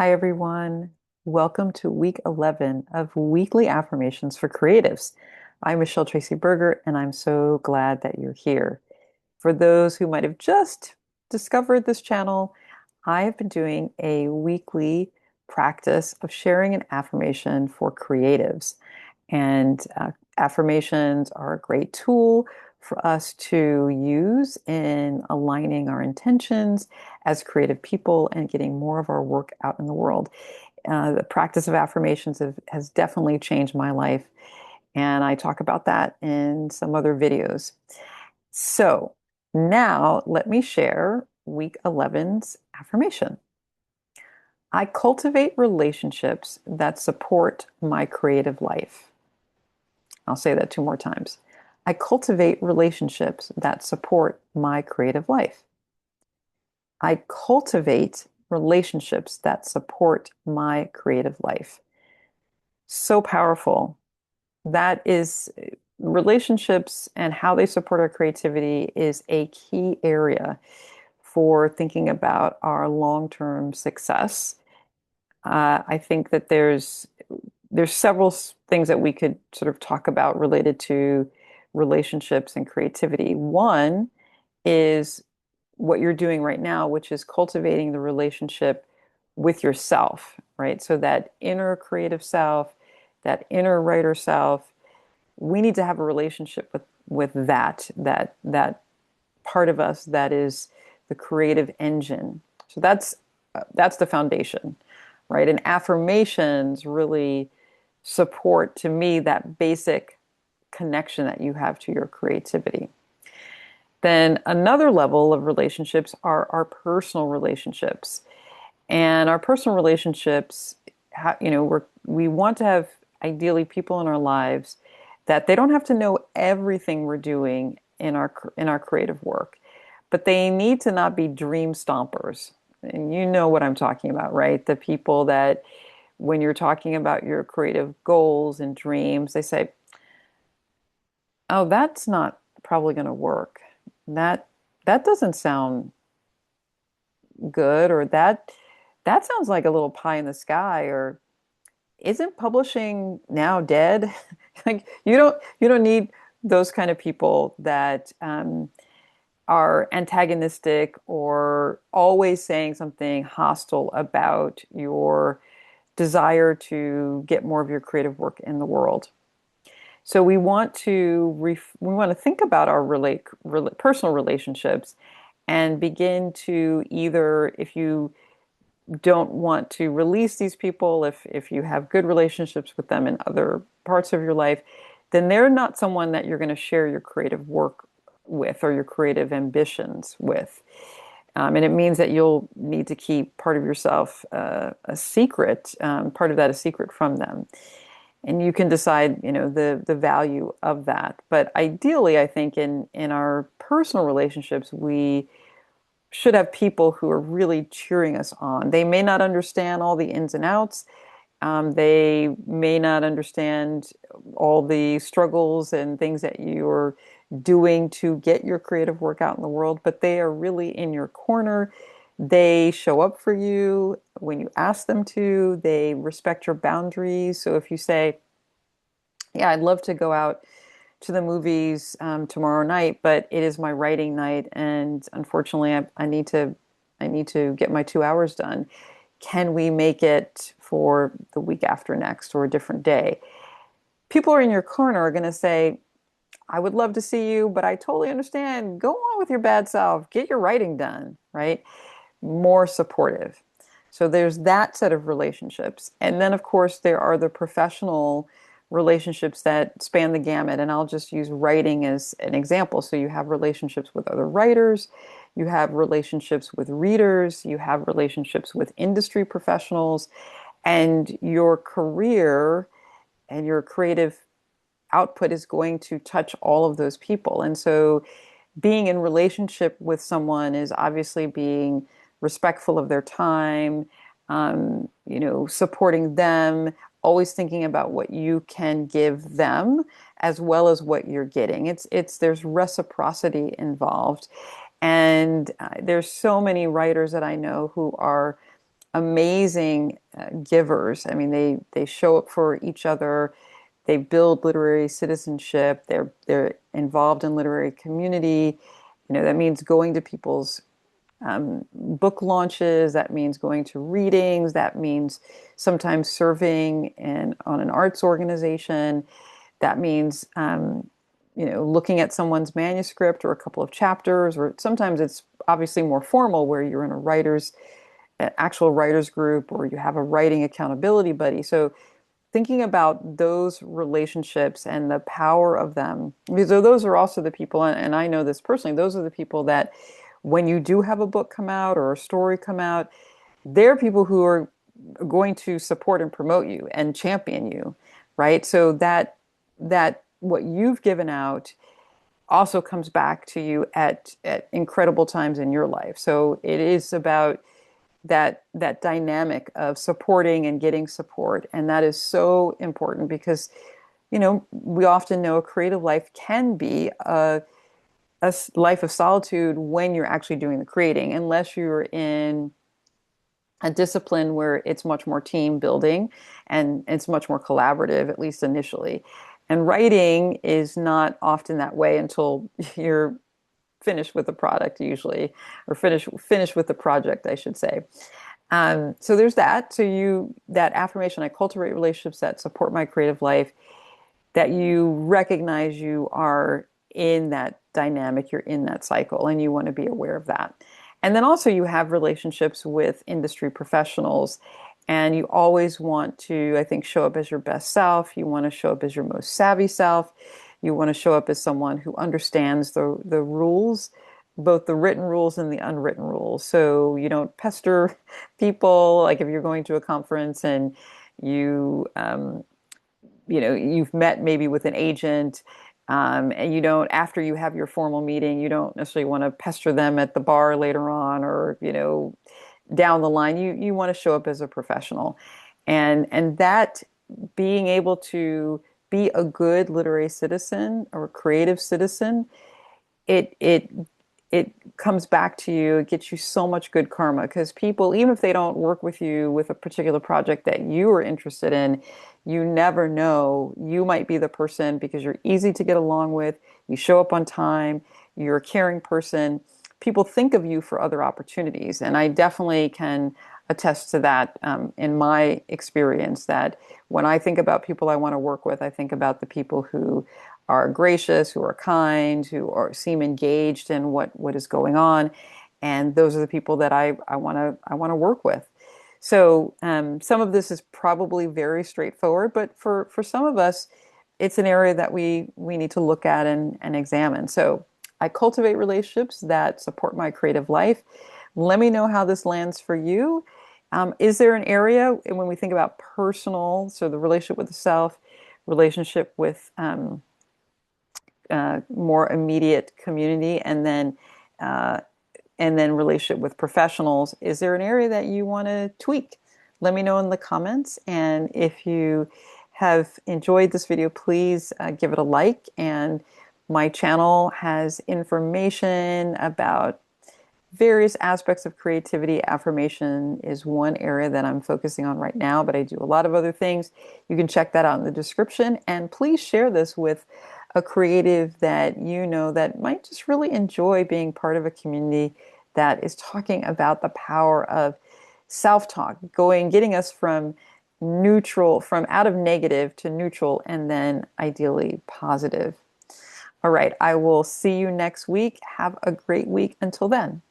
Hi, everyone. Welcome to week 11 of weekly affirmations for creatives. I'm Michelle Tracy Berger, and I'm so glad that you're here. For those who might have just discovered this channel, I have been doing a weekly practice of sharing an affirmation for creatives. And affirmations are a great tool for us to use in aligning our intentions as creative people and getting more of our work out in the world. The practice of affirmations has definitely changed my life, and I talk about that in some other videos. So now let me share week 11's affirmation. I cultivate relationships that support my creative life. I'll say that two more times. I cultivate relationships that support my creative life. I cultivate relationships that support my creative life. So powerful. That is, relationships and how they support our creativity is a key area for thinking about our long-term success. I think that there's several things that we could sort of talk about related to relationships and creativity. One is what you're doing right now, which is cultivating the relationship with yourself, right? So that inner creative self, that inner writer self, we need to have a relationship with that part of us that is the creative engine. So that's the foundation, right? And affirmations really support to me that basic connection that you have to your creativity. Then another level of relationships are our personal relationships. And our personal relationships, we want to have ideally people in our lives that they don't have to know everything we're doing in our creative work, but they need to not be dream stompers. And you know what I'm talking about, right? The people that when you're talking about your creative goals and dreams, they say, "Oh, that's not probably going to work. That that doesn't sound good," or that sounds like a little pie in the sky, or isn't publishing now dead? Like you don't need those kind of people that are antagonistic or always saying something hostile about your desire to get more of your creative work in the world. So we want to think about our personal relationships and begin to either, if you don't want to release these people, if you have good relationships with them in other parts of your life, then they're not someone that you're going to share your creative work with or your creative ambitions with. And it means that you'll need to keep part of yourself a secret, part of that a secret from them. And you can decide, the value of that. But ideally, I think in our personal relationships, we should have people who are really cheering us on. They may not understand all the ins and outs. They may not understand all the struggles and things that you're doing to get your creative work out in the world, but they are really in your corner. They show up for you when you ask them to. They respect your boundaries. So if you say, "Yeah, I'd love to go out to the movies tomorrow night, but it is my writing night, and unfortunately, I need to get my 2 hours done. Can we make it for the week after next or a different day?" People are in your corner are going to say, "I would love to see you, but I totally understand. Go on with your bad self. Get your writing done," right? More supportive. So there's that set of relationships. And then, of course, there are the professional relationships that span the gamut. And I'll just use writing as an example. So you have relationships with other writers, you have relationships with readers, you have relationships with industry professionals, and your career and your creative output is going to touch all of those people. And so being in relationship with someone is obviously being respectful of their time, supporting them, always thinking about what you can give them as well as what you're getting. There's reciprocity involved. And there's so many writers that I know who are amazing givers. I mean, they show up for each other. They build literary citizenship. They're involved in literary community. That means going to people's book launches. That means going to readings. That means sometimes serving on an arts organization. That means looking at someone's manuscript or a couple of chapters, or sometimes it's obviously more formal where you're in a writer's an actual writers group or you have a writing accountability buddy. So thinking about those relationships and the power of them, because those are also the people, and I know this personally, those are the people that when you do have a book come out or a story come out, they're people who are going to support and promote you and champion you, right? So that what you've given out also comes back to you at incredible times in your life. So it is about that dynamic of supporting and getting support. And that is so important because, we often know a creative life can be a life of solitude when you're actually doing the creating, unless you're in a discipline where it's much more team building and it's much more collaborative, at least initially. And writing is not often that way until you're finished with the product, usually, or finished with the project, I should say. So there's that. So that affirmation, I cultivate relationships that support my creative life, that you recognize you are in that dynamic, you're in that cycle, and you want to be aware of that. And then also you have relationships with industry professionals, and you always want to, I think, show up as your best self. You want to show up as your most savvy self. You want to show up as someone who understands the rules, both the written rules and the unwritten rules. So you don't pester people, like if you're going to a conference and you you've met maybe with an agent, and you don't, after you have your formal meeting, you don't necessarily want to pester them at the bar later on, or down the line. You want to show up as a professional, and that being able to be a good literary citizen or creative citizen, it it comes back to you. It gets you so much good karma because people, even if they don't work with you with a particular project that you are interested in, you never know. You might be the person because you're easy to get along with. You show up on time. You're a caring person. People think of you for other opportunities. And I definitely can attest to that in my experience, that when I think about people I want to work with, I think about the people who are gracious, who are kind, seem engaged in what is going on, and those are the people that I want to work with. So some of this is probably very straightforward, but for some of us, it's an area that we need to look at and examine. So I cultivate relationships that support my creative life. Let me know how this lands for you. Is there an area when we think about personal, so the relationship with the self, relationship with more immediate community, uh, and then relationship with professionals, is there an area that you want to tweak? Let me know in the comments. And if you have enjoyed this video, please give it a like. And my channel has information about various aspects of creativity. Affirmation is one area that I'm focusing on right now, but I do a lot of other things. You can check that out in the description. And please share this with a creative that you know that might just really enjoy being part of a community that is talking about the power of self-talk, getting us from neutral, from out of negative to neutral, and then ideally positive. All right, I will see you next week. Have a great week until then.